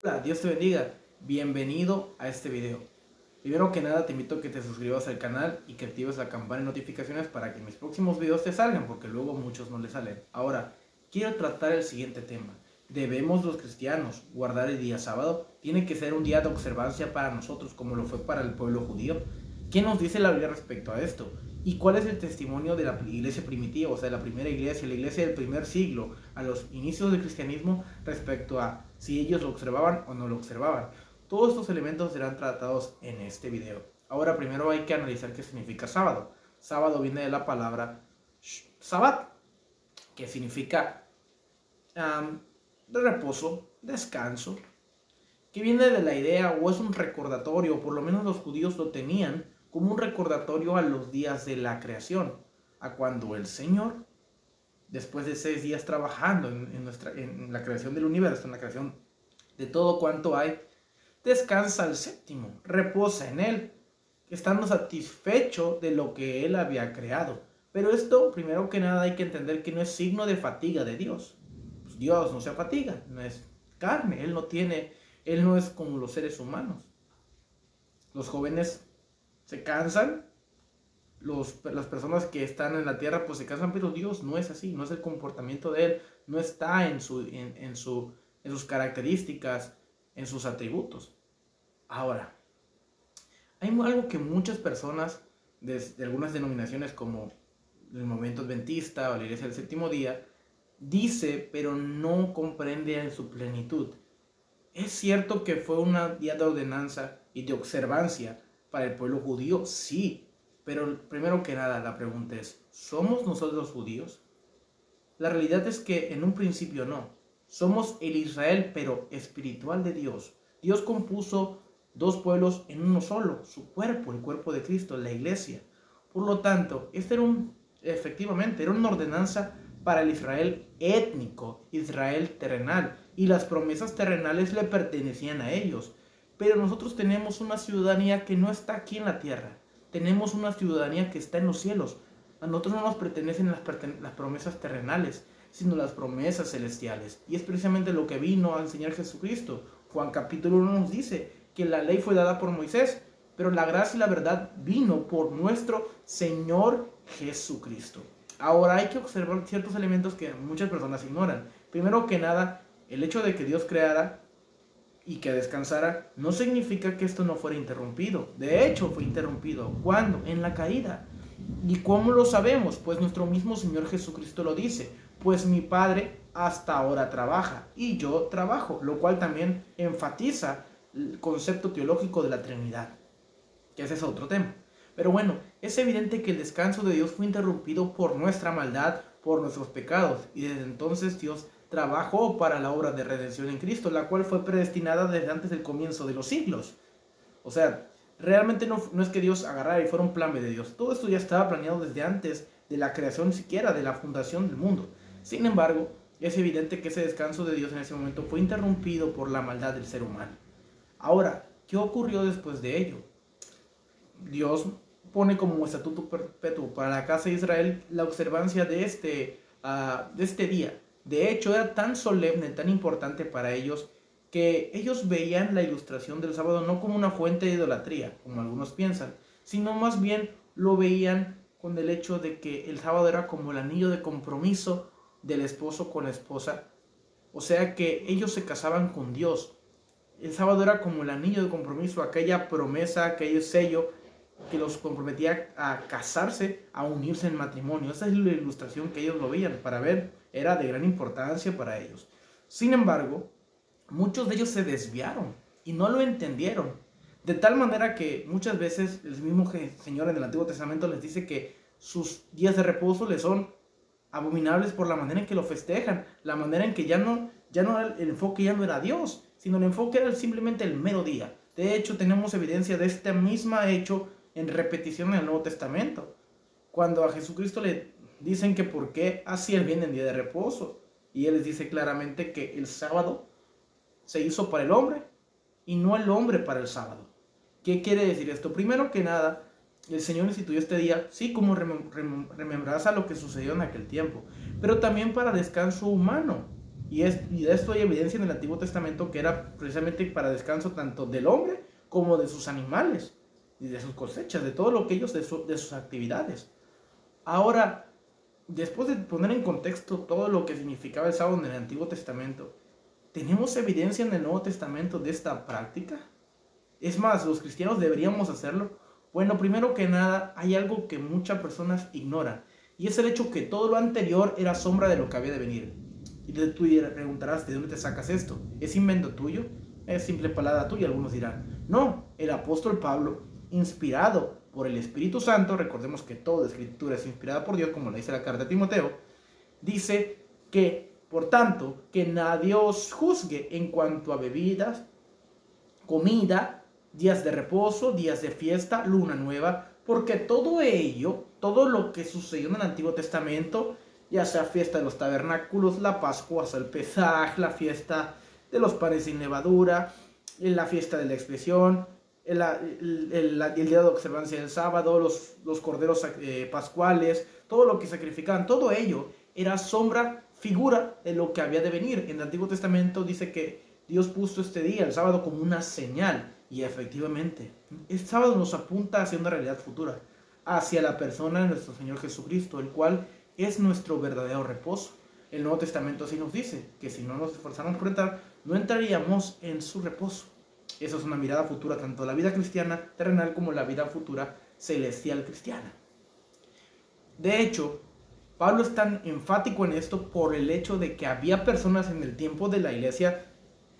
Hola, Dios te bendiga. Bienvenido a este video. Primero que nada te invito a que te suscribas al canal y que actives la campana de notificaciones para que mis próximos videos te salgan, porque luego muchos no les salen. Ahora, quiero tratar el siguiente tema. ¿Debemos los cristianos guardar el día sábado? ¿Tiene que ser un día de observancia para nosotros como lo fue para el pueblo judío? ¿Qué nos dice la Biblia respecto a esto? ¿Y cuál es el testimonio de la iglesia primitiva, o sea, la primera iglesia, la iglesia del primer siglo, a los inicios del cristianismo, respecto a si ellos lo observaban o no lo observaban? Todos estos elementos serán tratados en este video. Ahora primero hay que analizar qué significa sábado. Sábado viene de la palabra Sabbat, que significa de reposo, descanso, que viene de la idea o es un recordatorio, o por lo menos los judíos lo tenían como un recordatorio a los días de la creación, a cuando el Señor, después de 6 días trabajando en la creación del universo, en la creación de todo cuanto hay, descansa al séptimo, reposa en él, estando satisfecho de lo que él había creado. Pero esto, primero que nada, hay que entender que no es signo de fatiga de Dios. Pues Dios no se fatiga, no es carne, él no es como los seres humanos. Los jóvenes se cansan, las personas que están en la tierra pues se cansan, pero Dios no es así, no es el comportamiento de él, no está en sus características, en sus atributos. Ahora, hay algo que muchas personas de algunas denominaciones como el movimiento adventista o la iglesia del séptimo día dice, pero no comprende en su plenitud. ¿Es cierto que fue un día de ordenanza y de observancia para el pueblo judío? Sí, pero primero que nada la pregunta es, ¿somos nosotros judíos? La realidad es que en un principio no. Somos el Israel, pero espiritual de Dios. Dios compuso dos pueblos en uno solo, su cuerpo, el cuerpo de Cristo, la iglesia. Por lo tanto, efectivamente, era una ordenanza para el Israel étnico, Israel terrenal, y las promesas terrenales le pertenecían a ellos. Pero nosotros tenemos una ciudadanía que no está aquí en la tierra, tenemos una ciudadanía que está en los cielos. A nosotros no nos pertenecen las promesas terrenales, sino las promesas celestiales. Y es precisamente lo que vino a enseñar Jesucristo. Juan capítulo 1 nos dice que la ley fue dada por Moisés, pero la gracia y la verdad vino por nuestro Señor Jesucristo. Ahora hay que observar ciertos elementos que muchas personas ignoran. Primero que nada, el hecho de que Dios creara y que descansara no significa que esto no fuera interrumpido. De hecho, fue interrumpido. ¿Cuándo? En la caída. ¿Y cómo lo sabemos? Pues nuestro mismo Señor Jesucristo lo dice. Pues mi Padre hasta ahora trabaja y yo trabajo, lo cual también enfatiza el concepto teológico de la Trinidad, que ese es otro tema. Pero bueno, es evidente que el descanso de Dios fue interrumpido por nuestra maldad, por nuestros pecados, y desde entonces Dios trabajó para la obra de redención en Cristo, la cual fue predestinada desde antes del comienzo de los siglos. O sea, realmente no es que Dios agarrara y fuera un plan B de Dios. Todo esto ya estaba planeado desde antes de la creación, siquiera de la fundación del mundo. Sin embargo, es evidente que ese descanso de Dios en ese momento fue interrumpido por la maldad del ser humano. Ahora, ¿qué ocurrió después de ello? Dios pone como estatuto perpetuo para la casa de Israel la observancia de este día. De hecho, era tan solemne, tan importante para ellos, que ellos veían la ilustración del sábado no como una fuente de idolatría, como algunos piensan, sino más bien lo veían con el hecho de que el sábado era como el anillo de compromiso del esposo con la esposa. O sea que ellos se casaban con Dios. El sábado era como el anillo de compromiso, aquella promesa, aquel sello que los comprometía a casarse, a unirse en matrimonio. Esa es la ilustración que ellos lo veían para ver, era de gran importancia para ellos. Sin embargo, muchos de ellos se desviaron y no lo entendieron, de tal manera que muchas veces el mismo Señor en el Antiguo Testamento les dice que sus días de reposo les son abominables por la manera en que lo festejan, la manera en que ya no el enfoque ya no era Dios, sino el enfoque era simplemente el mero día. De hecho, tenemos evidencia de este mismo hecho en repetición en el Nuevo Testamento, cuando a Jesucristo le dicen que por qué hacía el bien en día de reposo, y él les dice claramente que el sábado se hizo para el hombre y no el hombre para el sábado. ¿Qué quiere decir esto? Primero que nada, el Señor instituyó este día, sí, como remembranza a lo que sucedió en aquel tiempo, pero también para descanso humano. Y de esto hay evidencia en el Antiguo Testamento que era precisamente para descanso tanto del hombre como de sus animales y de sus cosechas, de todo lo que ellos, de sus actividades. Ahora, después de poner en contexto todo lo que significaba el sábado en el Antiguo Testamento, ¿tenemos evidencia en el Nuevo Testamento de esta práctica? Es más, ¿los cristianos deberíamos hacerlo? Bueno, primero que nada, hay algo que muchas personas ignoran, y es el hecho que todo lo anterior era sombra de lo que había de venir. Y tú preguntarás, ¿de dónde te sacas esto? ¿Es invento tuyo? ¿Es simple palabra tuya? Algunos dirán. No, el apóstol Pablo, inspirado por el Espíritu Santo, recordemos que toda escritura es inspirada por Dios, como le dice la carta a Timoteo, dice que, por tanto, que nadie os juzgue en cuanto a bebidas, comida, días de reposo, días de fiesta, luna nueva, porque todo ello, todo lo que sucedió en el Antiguo Testamento, ya sea fiesta de los tabernáculos, la Pascua, el Pesaj, la fiesta de los panes sin levadura, la fiesta de la expiación, el día de observancia del sábado, los corderos pascuales, todo lo que sacrificaban, todo ello era sombra, figura de lo que había de venir. En el Antiguo Testamento dice que Dios puso este día, el sábado, como una señal. Y efectivamente, el sábado nos apunta hacia una realidad futura, hacia la persona de nuestro Señor Jesucristo, el cual es nuestro verdadero reposo. El Nuevo Testamento así nos dice que si no nos esforzáramos por entrar, no entraríamos en su reposo. Esa es una mirada futura tanto de la vida cristiana terrenal como la vida futura celestial cristiana. De hecho, Pablo es tan enfático en esto por el hecho de que había personas en el tiempo de la iglesia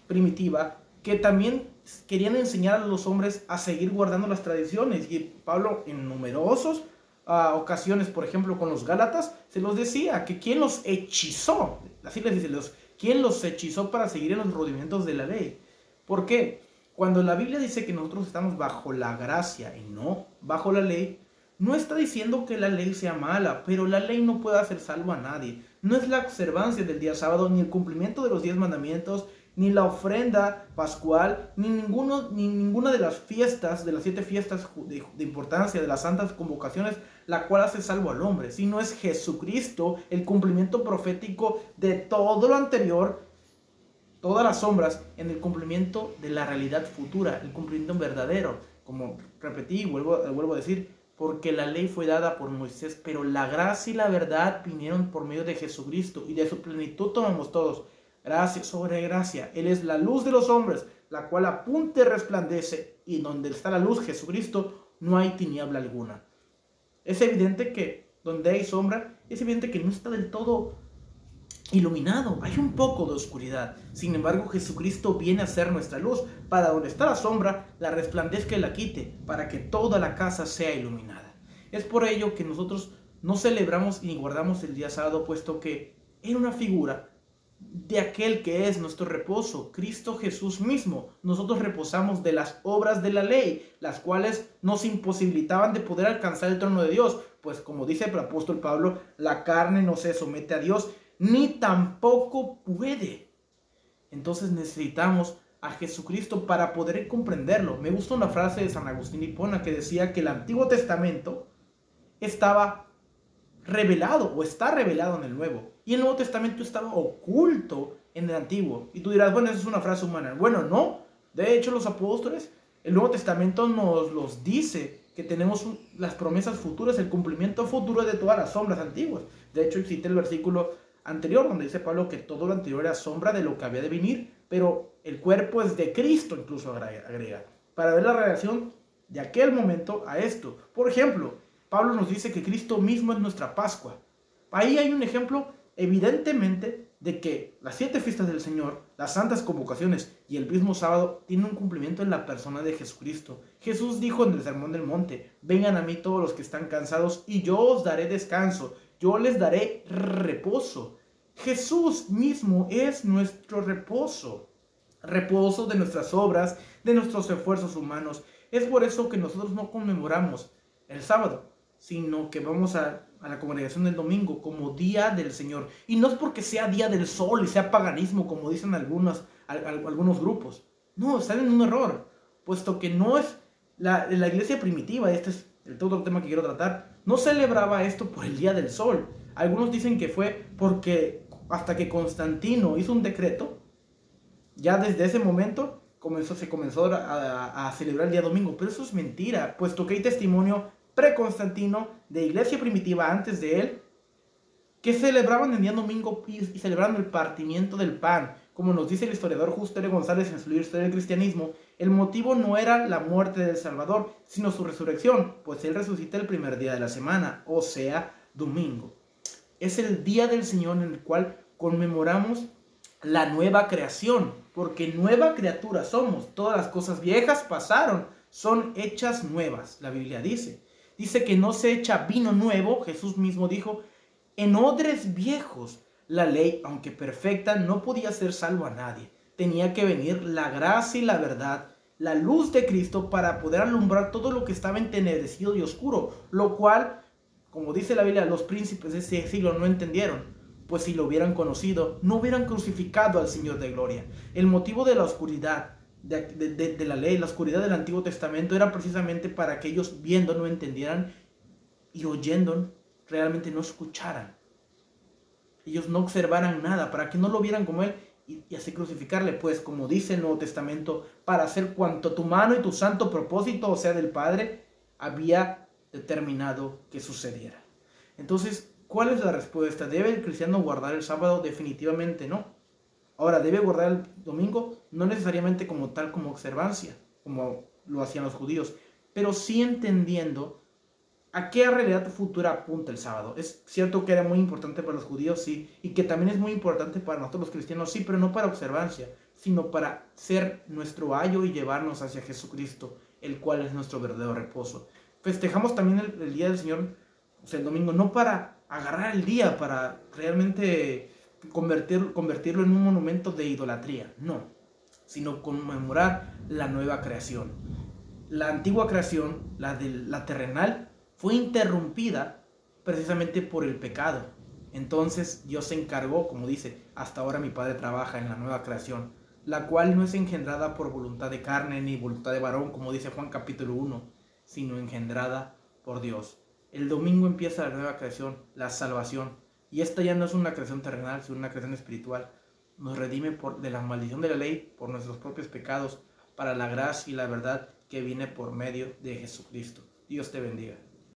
primitiva que también querían enseñar a los hombres a seguir guardando las tradiciones. Y Pablo en numerosas ocasiones, por ejemplo con los Gálatas, se los decía que quién los hechizó, así les dice, quién los hechizó para seguir en los rudimentos de la ley. ¿Por qué? Cuando la Biblia dice que nosotros estamos bajo la gracia y no bajo la ley, no está diciendo que la ley sea mala, pero la ley no puede hacer salvo a nadie. No es la observancia del día sábado, ni el cumplimiento de los 10 mandamientos, ni la ofrenda pascual, ni ninguna de las fiestas, de las 7 fiestas de importancia, de las santas convocaciones, la cual hace salvo al hombre, sino es Jesucristo, el cumplimiento profético de todo lo anterior, todas las sombras, en el cumplimiento de la realidad futura, el cumplimiento verdadero. Como repetí y vuelvo a decir, porque la ley fue dada por Moisés, pero la gracia y la verdad vinieron por medio de Jesucristo, y de su plenitud tomamos todos. Gracia sobre gracia. Él es la luz de los hombres, la cual apunta y resplandece, y donde está la luz, Jesucristo, no hay tiniebla alguna. Es evidente que donde hay sombra, es evidente que no está del todo iluminado, hay un poco de oscuridad. Sin embargo, Jesucristo viene a ser nuestra luz, para donde está la sombra, la resplandezca y la quite, para que toda la casa sea iluminada. Es por ello que nosotros no celebramos ni guardamos el día sábado, puesto que era una figura de aquel que es nuestro reposo, Cristo Jesús mismo. Nosotros reposamos de las obras de la ley, las cuales nos imposibilitaban de poder alcanzar el trono de Dios, pues como dice el apóstol Pablo, la carne no se somete a Dios, ni tampoco puede. Entonces necesitamos a Jesucristo para poder comprenderlo. Me gusta una frase de San Agustín de Hipona que decía que el Antiguo Testamento estaba revelado o está revelado en el Nuevo, y el Nuevo Testamento estaba oculto en el Antiguo. Y tú dirás, bueno, esa es una frase humana. Bueno, no. De hecho, los apóstoles, el Nuevo Testamento nos los dice, que tenemos las promesas futuras, el cumplimiento futuro de todas las sombras antiguas. De hecho, cité el versículo anterior donde dice Pablo que todo lo anterior era sombra de lo que había de venir, pero el cuerpo es de Cristo, incluso agrega, para ver la relación de aquel momento a esto. Por ejemplo, Pablo nos dice que Cristo mismo es nuestra Pascua. Ahí hay un ejemplo evidentemente de que las 7 fiestas del Señor, las santas convocaciones y el mismo sábado tienen un cumplimiento en la persona de Jesucristo. Jesús dijo en el Sermón del Monte, vengan a mí todos los que están cansados y yo os daré descanso, yo les daré reposo. Jesús mismo es nuestro reposo, reposo de nuestras obras, de nuestros esfuerzos humanos. Es por eso que nosotros no conmemoramos el sábado, sino que vamos a la congregación del domingo como día del Señor. Y no es porque sea día del sol y sea paganismo, como dicen algunos grupos. No, están en un error, puesto que no es la iglesia primitiva, este es el otro tema que quiero tratar, no celebraba esto por el día del sol. Algunos dicen que fue porque hasta que Constantino hizo un decreto. Ya desde ese momento se comenzó a celebrar el día domingo, pero eso es mentira, puesto que hay testimonio pre-Constantino de iglesia primitiva antes de él, que celebraban el día domingo y celebrando el partimiento del pan. Como nos dice el historiador Justo L. González en su libro Historia del Cristianismo, el motivo no era la muerte del Salvador, sino su resurrección, pues él resucita el primer día de la semana, o sea, domingo. Es el día del Señor en el cual conmemoramos la nueva creación, porque nueva criatura somos. Todas las cosas viejas pasaron, son hechas nuevas, la Biblia dice. Dice que no se echa vino nuevo, Jesús mismo dijo, en odres viejos. La ley, aunque perfecta, no podía hacer salvo a nadie. Tenía que venir la gracia y la verdad, la luz de Cristo, para poder alumbrar todo lo que estaba entenebrecido y oscuro, lo cual, como dice la Biblia, los príncipes de ese siglo no entendieron, pues si lo hubieran conocido, no hubieran crucificado al Señor de gloria. El motivo de la oscuridad de la ley, la oscuridad del Antiguo Testamento, era precisamente para que ellos viendo no entendieran y oyendo realmente no escucharan. Ellos no observaran nada, para que no lo vieran como Él y así crucificarle, pues como dice el Nuevo Testamento, para hacer cuanto tu mano y tu santo propósito, o sea del Padre, había determinado que sucediera. Entonces, ¿cuál es la respuesta? ¿Debe el cristiano guardar el sábado? Definitivamente no. Ahora, ¿debe guardar el domingo? No necesariamente como tal, como observancia, como lo hacían los judíos, pero sí entendiendo ¿a qué realidad futura apunta el sábado? Es cierto que era muy importante para los judíos, sí, y que también es muy importante para nosotros los cristianos, sí, pero no para observancia, sino para ser nuestro ayo y llevarnos hacia Jesucristo, el cual es nuestro verdadero reposo. Festejamos también el Día del Señor, o sea, el domingo, no para agarrar el día, para realmente convertirlo en un monumento de idolatría, no, sino conmemorar la nueva creación. La antigua creación, la terrenal, fue interrumpida precisamente por el pecado. Entonces Dios se encargó, como dice, hasta ahora mi Padre trabaja en la nueva creación, la cual no es engendrada por voluntad de carne ni voluntad de varón, como dice Juan capítulo 1, sino engendrada por Dios. El domingo empieza la nueva creación, la salvación, y esta ya no es una creación terrenal, sino una creación espiritual. Nos redime de la maldición de la ley por nuestros propios pecados, para la gracia y la verdad que viene por medio de Jesucristo. Dios te bendiga.